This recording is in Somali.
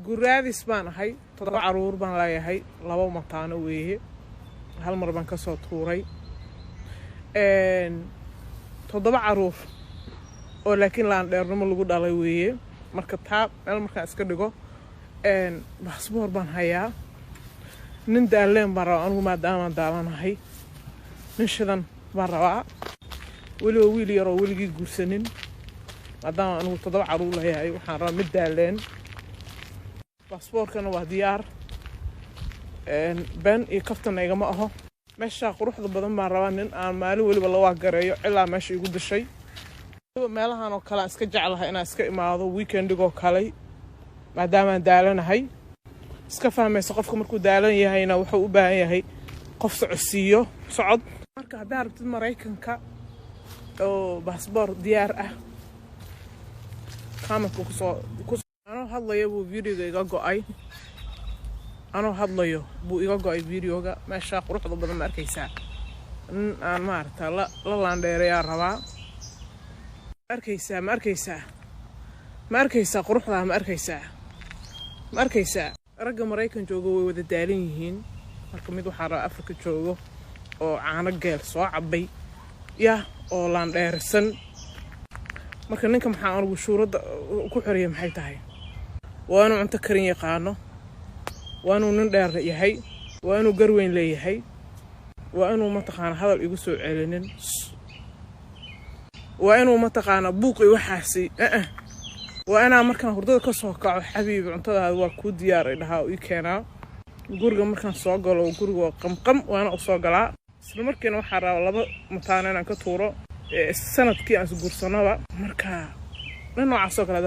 guraadis baan ahay 7 caruur baan leeyahay 2 mataano weeye hal mar baan ka soo tuuray 7 caruur oo laakiin laan dheernimo lagu dhalay weeye marka taa meel marka iska dhigo baasboor baan hayaa nin daaleen baan rabaa anigu maadaama daalanahay nin shidan baan rabaa weli wiil yar oo weligii guursanin maadaama anigu 7 caruur leeyahay waxaan rabaa mid daaleen باسبوركنا وهديار بن يكفتنا يا جماعة ماشي قروح ضبطن مع روانين أنا مالو ولي والله واقريو إلا ماشي يقول الشيء مالها أنا كلا إسكت جعلها أنا إسكت مع هذا ويكند جو كلي ما دام دالنا هاي إسكفها ما يسقفكم مركو دالنا يا هينا وحقوق بها يا هي قفص عسيو صعد مركا دار بتمريكن كا أو باسبور ديار خامس كوكو أنا هادلايو بو فيديوغا إيغا غوأي أنا هادلايو بو إيغا غوأي فيديوغا ماشا قروحدا بدن ما أركيسا أنا ما أرتا لا لاندheereeyaa rabaa ما أركيسا قروحدا ما أركيسا ragga Mareykan joogo way wada daalan yihiin marka mid waxa rabaa Afrika joogo oo caano geel soo cabay oo laandheersan marka ninka maxaa anigu shuurada ku xiriyay maxay tahay waanu cunto karin yaqaano waanu nin dheer yahay waanu garweyn leeyahay waanu ma taqaan hadal igu soo celinin waanu ma taqaan buuq iyo waxaasi waana markaan hurdada ka soo kaco xabiib cuntada waa ku diyaar dhahaa ii keenaa guriga markaan soo galo guriga qamqam waana u soo galaa isla markiina waxa rabaa 2 mataano inaan ka tuuro sanadkii aan guursanaba marka noocaas oo kale